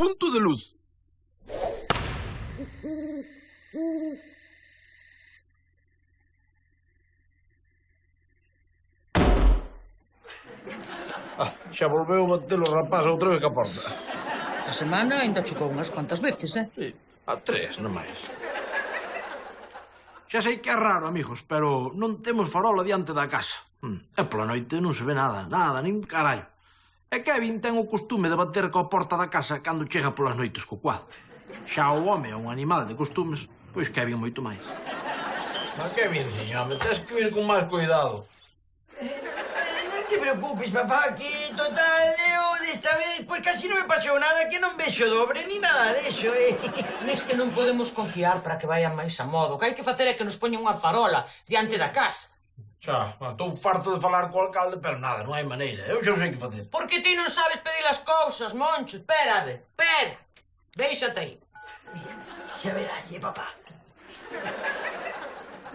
punto de luz. Xa volveu a bater o rapaz outra vez que a porta. Esta semana ainda chocou unhas cuantas veces, Sí, a 3, non máis. Xa sei que é raro, amigos, pero non temos farola diante da casa. E pola noite non se ve nada, nin carallo. E Kevin ten o costume de bater coa porta da casa cando chega polas noites co cuadro. Xa o home é un animal de costumes, pois Kevin moito máis. Mas Kevinciño, home, tens que vir con máis cuidado. Non te preocupes, papá, que total, eu desta vez, pois casi non me pasou nada, que non vexo dobre ni nada deso, Neste non podemos confiar para que vayan máis a modo. O que hai que facer é que nos poñan unha farola diante da casa. Xa, estou farto de falar co alcalde, pero nada, non hai maneira. Eu xa non sei que facer. Porque ti non sabes pedir as cousas, Moncho. Espera. Déixate aí. xa verás, papá.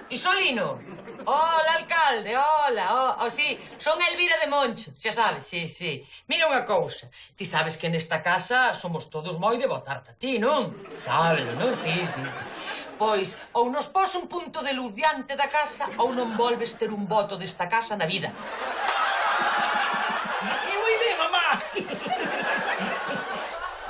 Isolino. Hola, alcalde, hola. Sí, son Elvira de Moncho, xa sabes, sí. Mira unha cousa, ti sabes que nesta casa somos todos moi de votarte a ti, non? Sábelo, non? Sí. Pois, ou nos pos un punto de luz diante da casa ou non volves ter un voto desta casa na vida. E moi ben, mamá.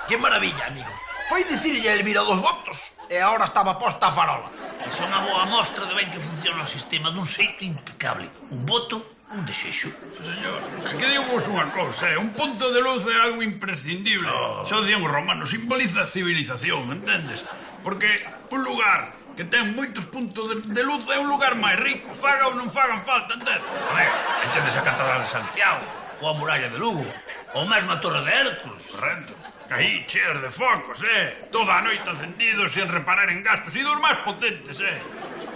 Que maravilla, amigos. Foi dicirlle a Elvira dos votos e agora estaba posta a farola. Iso é unha boa mostra de ben que funciona o sistema dun xeito impecable. Un voto, un desexo. Señor, que digamos unha cousa, un punto de luz é algo imprescindible. Xa dicían os romanos, simboliza a civilización, entendes? Porque un lugar que ten moitos puntos de luz é un lugar máis rico, faga ou non fagan falta, entendes? Entendes a Catedral de Santiago, ou a Muralla de Lugo, ou mesmo a Torre de Hércules. Correcto. Aí, cheas de focos, Toda a noite encendidos, sen reparar en gastos, e dos máis potentes,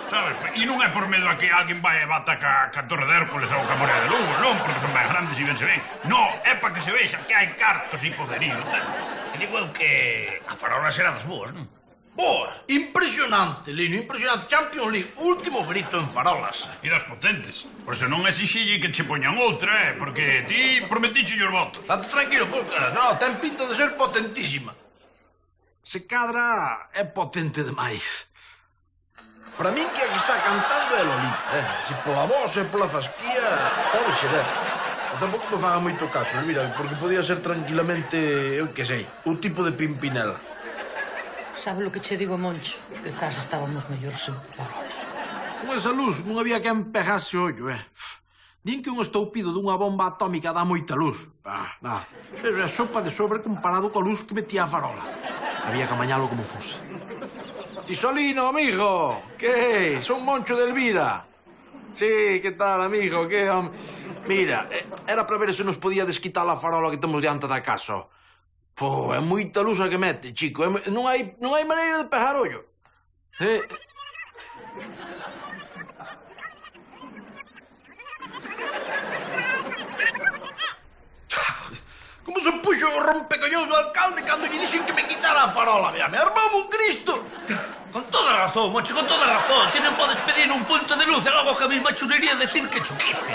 Sabes? E non é por medo a que alguén vai e bata ca Torre de Hércules ou ca Muralla de Lugo, non, porque son máis grandes e ben se ven. Non, é para que se vexa que hai cartos e poderío, E digo eu que a farola será das boas, non? Boa, impresionante, Lino, impresionante. Champions League, último ferito en farolas. E das potentes. Por eso non exixille que che poñan outra, porque ti prometiche os votos. Date tranquilo, Pulcar. Non, ten pinta de ser potentísima. Se cadra é potente demais. Para min que a que está cantando é Lolita, Se pola voz e pola fasquía, pode ser, Tampouco me faga moito caso, mira, porque podía ser tranquilamente, eu que sei, un tipo de Pimpinela. Sabe o que che digo, Moncho? Que casa estábamos mellor sen farola. Con esa luz non había quen pegase o ollo, Din que un estoupido dunha bomba atómica dá moita luz. Nada. Pero é sopa de sobre comparado coa luz que metía a farola. Había que amañalo como fose. Isolino, amigo. Que? Son Moncho de Elvira. Sí, que tal, amigo? Que, Mira, era para ver se nos podía desquitar a farola que temos diante da casa. Pô, é moita luz a que mete, chico. Non hai maneira de pegar ollo. Como se puxo o rompecollóns do alcalde cando lle dixen que me quitara a farola? Me armou un Cristo. Con toda razón, Moncho, con toda razón. Ti non podes pedir un punto de luz e logo que a mesma chulería decir que choquite.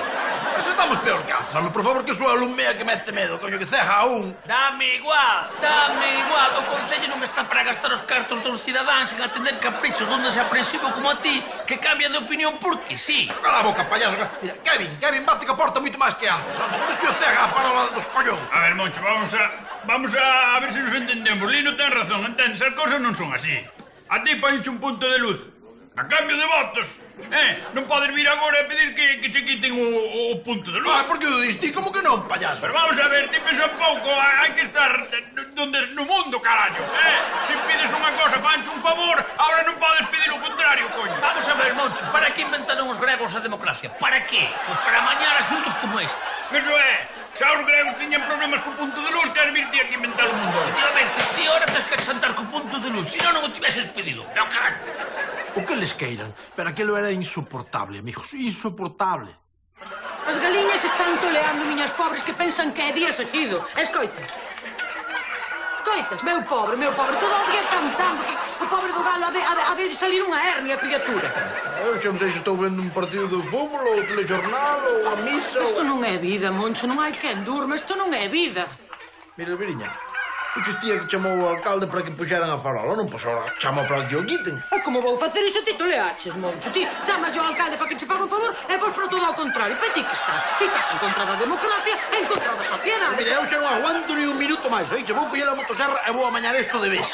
Mas estamos peor que antes. Por favor, que sua alumea que mete medo, coño, que ceja a un. Dame igual. O Concello non está para gastar os cartos dos cidadáns en atender caprichos donde se aprensivo como a ti, que cambia de opinión porque sí. Cala a boca, payaso. Mira, Kevin, bate que a porta moito máis que antes. Onde que o ceja a farola dos collóns? A ver, Moncho, vamos a ver se nos entendemos. Lino ten razón, entendes? As cousas non son así. A ti ponche un punto de luz a cambio de votos. Non podes vir agora e pedir que che quiten o punto de luz. Por que o diste? Como que non, payaso? Pero vamos a ver, ti pensa un pouco, hai que estar no mundo, carallo. Se pides unha cosa, panche un favor, agora non podes pedir o contrario, coño. Vamos a ver, Moncho, para que inventaron os gregos a democracia? Para que? Pois para amañar asuntos como este. Eso é. Xa os gregos tiñan problemas co punto de luz, queres vir ti aquí a inventar o mundo. Efectivamente, ti ahora tens que chantar co punto de luz, se non o tiveses pedido. Pero caralho. O que les queiran, pero aquilo era insoportable, amigos, insoportable. As galiñas están toleando, miñas pobres, que pensan que é día seguido. Escoita. Escoitas, meu pobre, todo o día cantando, que o pobre do galo ha de salir unha hernia, criatura. Eu xa non sei se estou vendo un partido de fútbol, ou o telexornal, ou a misa... Isto non é vida, Moncho, non hai quen durma, isto non é vida. Mira, Elviriña, Fuches tía que chamou o alcalde para que puxeran a farola, non pasou a chamar para que o quiten. E como vou facer iso ti toleaches, Moncho? Ti chamas ao alcalde para que che faga un favor e vos para todo ao contrario. Pero ti que estás? Ti estás en contra da democracia e en contra da sociedade. Mira, eu xa non aguanto ni un minuto máis, oíche? Vou coller a motoserra e vou amañar isto de vez.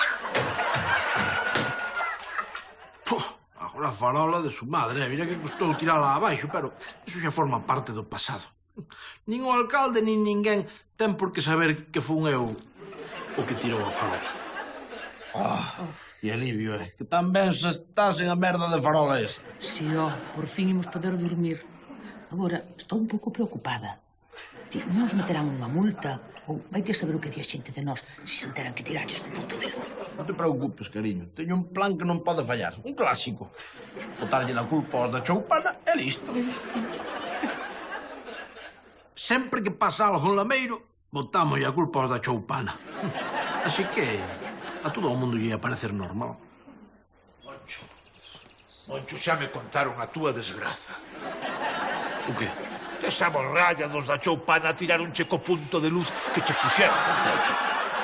Puh, agora a farola de su madre, mira que costou tirala abaixo, pero iso xa forma parte do pasado. Nin o alcalde nin ninguén ten por que saber que fun eu o que tirou a farola. Que alivio, que tan ben se estás en a merda de farola esta. Si, por fin imos poder dormir. Agora, estou un pouco preocupada. Ti, non nos meterán unha multa? Ou vai ter saber o que di a xente de nós se se enteran que tiraches co punto de luz? Non te preocupes, cariño. Teño un plan que non pode fallar. Un clásico. Botarlle la culpa aos da choupana e listo. Sempre que pasa algo en Lameiro, botamos a culpa aos da choupana. Así que a todo o mundo lle ia parecer normal. Moncho, xa me contaron a túa desgraza. O qué? Esa borralla dos da choupana tiraronche co punto de luz que che puxeron no cello.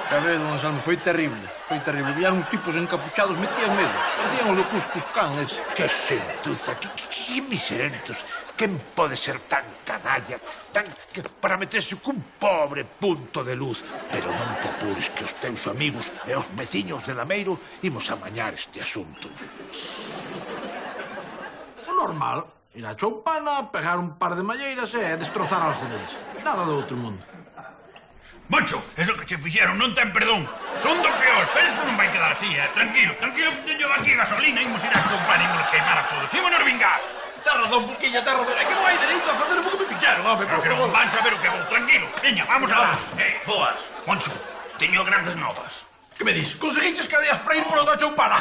Sabes, don Anselmo, foi terrible. Foi terrible. Vían uns tipos encapuchados, metían medo. Parecían os do Cuscuscán, ese. Que sentuza, que miserentos. Quen pode ser tan canalla, tan que para meterse cun pobre punto de luz? Pero non te apures que os teus amigos e os veciños de Lameiro imos amañar este asunto. O normal. Ir á choupana, pegar un par de malleiras e destrozar algo deles. Nada do outro mundo. Moncho, eso que che fixeron non ten perdón. Son do peor, pero isto non vai quedar así, Tranquilo, tranquilo, que teño aquí gasolina, imos ir a choupana e imos queimar a todos. Ímonos vingar. Tens razón, Busquiña, tens razón. É que non hai dereito a facer o que me fixeron, home, Pero que non van saber o que vou, tranquilo. Veña, vamos alá. Boas. Moncho, teño grandes novas. Que me dis? Conseguiches cadeas para ir polo da choupana?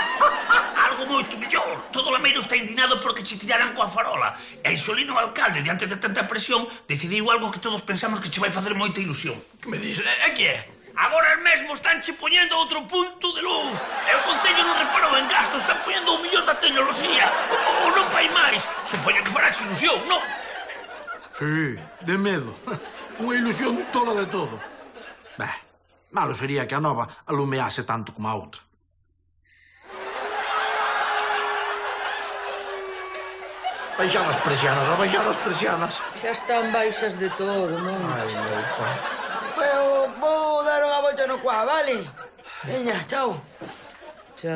Algo moito mellor. Todo o Lameiro está indignado porque che tiraran coa farola. E Isolino, o alcalde, diante de tanta presión, decidiu algo que todos pensamos que che vai facer moita ilusión. Que me dis? É que é? Agora mesmo están che poñendo outro punto de luz. E o Concello non reparou en gasto. Están poñendo o mellor da tecnoloxía. Ou non vai máis. Supoño que farás ilusión, non? Sí, de medo. Unha ilusión tola de todo. Bah, malo sería que a nova alumease tanto como a outra. Baixar as persianas, a baixar as persianas. Xa están baixas de todo, non? Ai, meu pai. Pero vou dar unha volta no cuá, vale? Veña, chao. Xa.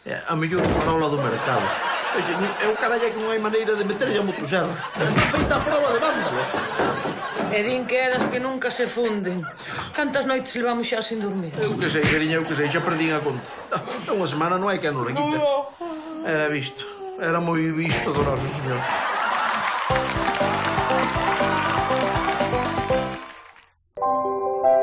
É a mellor farola do mercado. Oye, é o caralla que non hai maneira de meterlle a motoserra. Está feita a prova de vándalo. E din que eras que nunca se funden. Cantas noites levamos xa sin dormir? Eu que sei, cariño, eu que sei, xa perdín a conta. É unha semana non hai que non le quita. Era visto, era moi visto do noso señor.